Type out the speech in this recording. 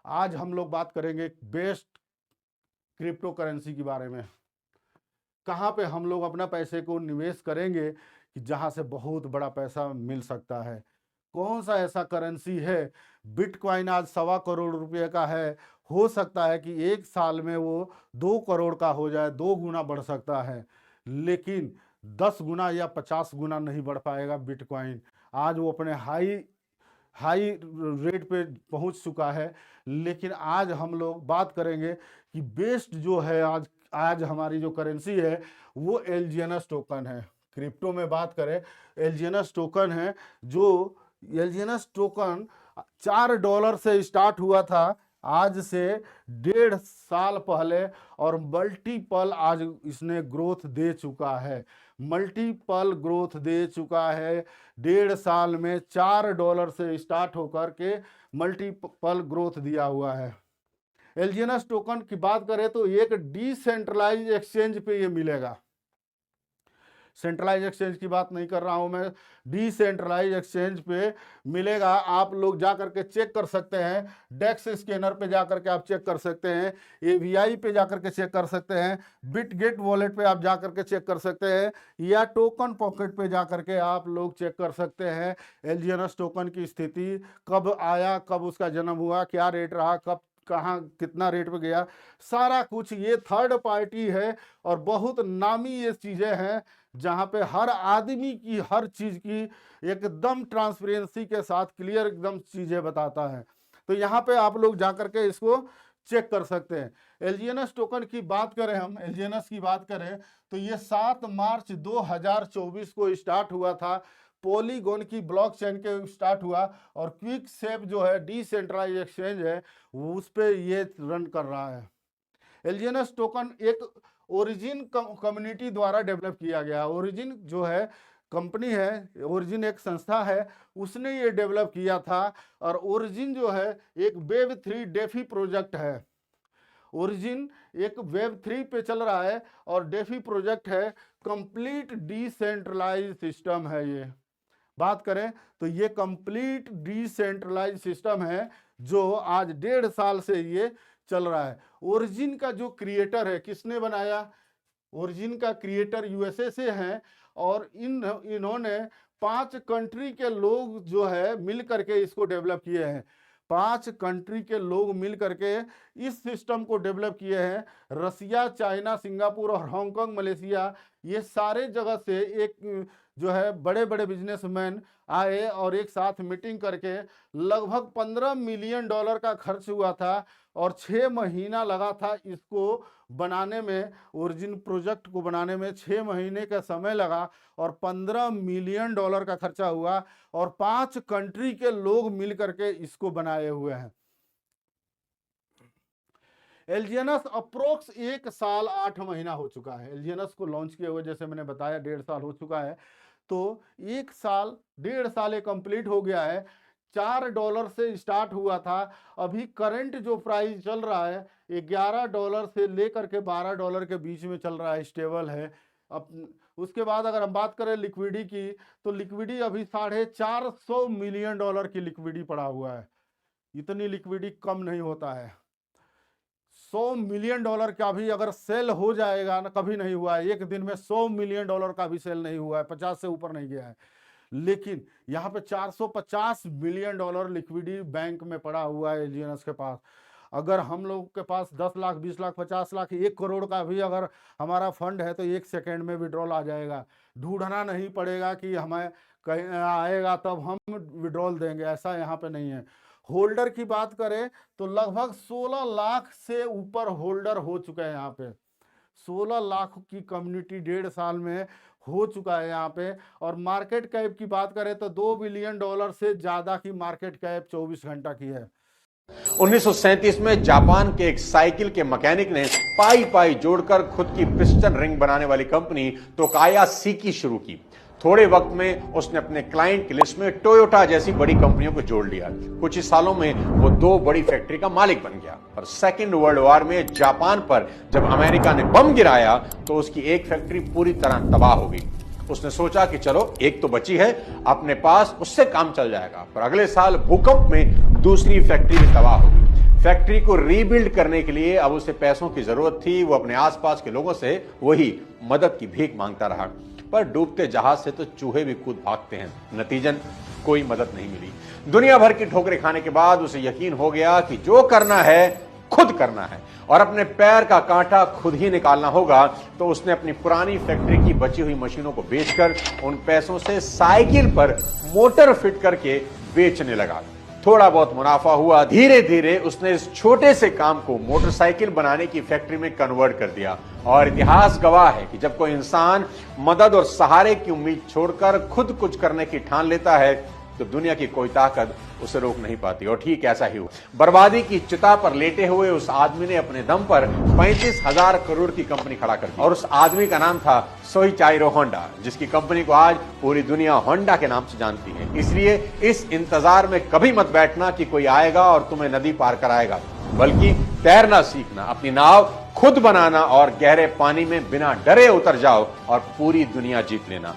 आज हम लोग बात करेंगे बेस्ट क्रिप्टो करेंसी के बारे में। कहाँ पे हम लोग अपना पैसे को निवेश करेंगे कि जहाँ से बहुत बड़ा पैसा मिल सकता है। कौन सा ऐसा करेंसी है, बिटकॉइन आज 1.25 करोड़ रुपए का है, हो सकता है कि एक साल में वो 2 करोड़ का हो जाए, 2 गुना बढ़ सकता है, लेकिन 10 गुना या 50 गुना नहीं बढ़ पाएगा बिटकॉइन। आज वो अपने हाई रेट पे पहुंच चुका है। लेकिन आज हम लोग बात करेंगे कि बेस्ट जो है आज हमारी जो करेंसी है वो एलजीएनएस टोकन है। क्रिप्टो में बात करें, एलजीएनएस टोकन है, जो एलजीएनएस टोकन $4 से स्टार्ट हुआ था आज से 1.5 साल पहले, और मल्टीपल आज इसने ग्रोथ दे चुका है, मल्टीपल ग्रोथ दे चुका है। 1.5 साल में $4 से स्टार्ट होकर के मल्टीपल ग्रोथ दिया हुआ है। एलजीएनएस टोकन की बात करें तो एक डिसेंट्रलाइज एक्सचेंज पे ये मिलेगा। सेंट्रलाइज एक्सचेंज की बात नहीं कर रहा हूं मैं, डिसेंट्रलाइज एक्सचेंज पे मिलेगा। आप लोग जा करके चेक कर सकते हैं, डेक्स स्कैनर पे जा करके आप चेक कर सकते हैं, एवीआई पे जा करके चेक कर सकते हैं, बिटगेट वॉलेट पे आप जा करके चेक कर सकते हैं, या टोकन पॉकेट पे जा करके आप लोग चेक कर सकते हैं एलजीएनएस टोकन की स्थिति, कब आया, कब उसका जन्म हुआ, क्या रेट रहा, कब कहाँ कितना रेट पे गया, सारा कुछ। ये थर्ड पार्टी है और बहुत नामी ये चीज़ें हैं जहाँ पे हर आदमी की हर चीज़ की एकदम ट्रांसपेरेंसी के साथ क्लियर एकदम चीज़ें बताता है। तो यहाँ पे आप लोग जा करके इसको चेक कर सकते हैं। एलजीएनएस टोकन की बात करें, हम एलजीएनएस की बात करें तो ये 7 मार्च 2024 को स्टार्ट हुआ था, पॉलीगॉन की ब्लॉकचेन के स्टार्ट हुआ, और क्विक सेप जो है डिसेंट्रलाइज एक्सचेंज है उस पर ये रन कर रहा है। एलजीएनएस टोकन एक ओरिजिन कम्युनिटी द्वारा डेवलप किया गया। ओरिजिन जो है कंपनी है, ओरिजिन एक संस्था है, उसने ये डेवलप किया था। और ओरिजिन जो है एक Web3 डेफी प्रोजेक्ट है। ओरिजिन एक Web3 पे चल रहा है और डेफी प्रोजेक्ट है, कंप्लीट डिसेंट्रलाइज सिस्टम है। ये बात करें तो ये कंप्लीट डिसेंट्रलाइज सिस्टम है जो आज 1.5 साल से ये चल रहा है। ओरिजिन का जो क्रिएटर है, किसने बनाया? ओरिजिन का क्रिएटर यूएसए से हैं, और इन्होंने 5 कंट्री के लोग जो है मिल करके इसको डेवलप किए हैं। 5 कंट्री के लोग मिल करके इस सिस्टम को डेवलप किए हैं। रसिया, चाइना, सिंगापुर और हांगकांग, मलेशिया, ये सारे जगह से एक जो है बड़े बड़े बिजनेसमैन आए और एक साथ मीटिंग करके लगभग $15 मिलियन का खर्च हुआ था, और 6 महीना लगा था इसको बनाने में। ओरिजिन प्रोजेक्ट को बनाने में 6 महीने का समय लगा और $15 मिलियन का खर्चा हुआ, और 5 कंट्री के लोग मिल करके इसको बनाए हुए हैं। एलजीएनएस अप्रोक्स 1 साल 8 महीना हो चुका है। एलजीएनएस को लॉन्च किए हुए जैसे मैंने बताया 1.5 साल हो चुका है, तो 1 साल 1.5 साल ये कंप्लीट हो गया है। $4 से स्टार्ट हुआ था, अभी करंट जो प्राइस चल रहा है $11 से लेकर के $12 के बीच में चल रहा है, स्टेबल है। अब उसके बाद अगर हम बात करें लिक्विडिटी की, तो लिक्विडिटी अभी $450 मिलियन की लिक्विडिटी पड़ा हुआ है। इतनी लिक्विडिटी कम नहीं होता है। $100 मिलियन का भी अगर सेल हो जाएगा ना, कभी नहीं हुआ है एक दिन में $100 मिलियन का भी सेल नहीं हुआ है, 50 से ऊपर नहीं गया है। लेकिन यहाँ पे $450 मिलियन लिक्विडिटी बैंक में पड़ा हुआ है एलजीएनएस के पास। अगर हम लोग के पास 10 लाख, 20 लाख, 50 लाख, 1 करोड़ का भी अगर हमारा फंड है तो 1 सेकेंड में विड्रॉल आ जाएगा। ढूंढना नहीं पड़ेगा कि हमें कहीं आएगा तब हम विड्रॉल देंगे, ऐसा यहाँ पे नहीं है। होल्डर की बात करें तो लगभग 16 लाख से ऊपर होल्डर हो चुके हैं यहाँ पे। 16 लाख की कम्युनिटी 1.5 साल में हो चुका है यहाँ पे। और मार्केट कैप की बात करें तो $2 बिलियन से ज्यादा की मार्केट कैप 24 घंटा की है। 1937 में जापान के एक साइकिल के मैकेनिक ने पाई जोड़कर खुद की पिस्टन रिंग बनाने वाली कंपनी तोकाया सीकी शुरू की। थोड़े वक्त में उसने अपने क्लाइंट की लिस्ट में टोयोटा जैसी बड़ी कंपनियों को जोड़ लिया। कुछ ही सालों में वो 2 बड़ी फैक्ट्री का मालिक बन गया। और सेकेंड वर्ल्ड वॉर में जापान पर जब अमेरिका ने बम गिराया तो उसकी एक फैक्ट्री पूरी तरह तबाह हो गई। उसने सोचा कि चलो एक तो बची है अपने पास, उससे काम चल जाएगा। पर अगले साल भूकंप में दूसरी फैक्ट्री भी तबाह हो गई। फैक्ट्री फैक्ट्री को रीबिल्ड करने के लिए अब उसे पैसों की जरूरत थी। वो अपने आसपास के लोगों से वही मदद की भीख मांगता रहा, पर डूबते जहाज से तो चूहे भी कूद भागते हैं। नतीजन कोई मदद नहीं मिली। दुनिया भर की ठोकरें खाने के बाद उसे यकीन हो गया कि जो करना है खुद करना है और अपने पैर का कांटा खुद ही निकालना होगा। तो उसने अपनी पुरानी फैक्ट्री की बची हुई मशीनों को बेचकर उन पैसों से साइकिल पर मोटर फिट करके बेचने लगा। थोड़ा बहुत मुनाफा हुआ। धीरे धीरे उसने इस छोटे से काम को मोटरसाइकिल बनाने की फैक्ट्री में कन्वर्ट कर दिया। और इतिहास गवाह है कि जब कोई इंसान मदद और सहारे की उम्मीद छोड़कर खुद कुछ करने की ठान लेता है तो दुनिया की कोई ताकत उसे रोक नहीं पाती। और ठीक ऐसा ही हुआ। बर्बादी की चिता पर लेटे हुए उस आदमी ने अपने दम पर 35,000 करोड़ की कंपनी खड़ा कर दी। और उस आदमी का नाम था सोइचाइरो होंडा, जिसकी कंपनी को आज पूरी दुनिया होंडा के नाम से जानती है। इसलिए इस इंतजार में कभी मत बैठना कि कोई आएगा और तुम्हें नदी पार कराएगा, बल्कि तैरना सीखना, अपनी नाव खुद बनाना और गहरे पानी में बिना डरे उतर जाओ और पूरी दुनिया जीत लेना।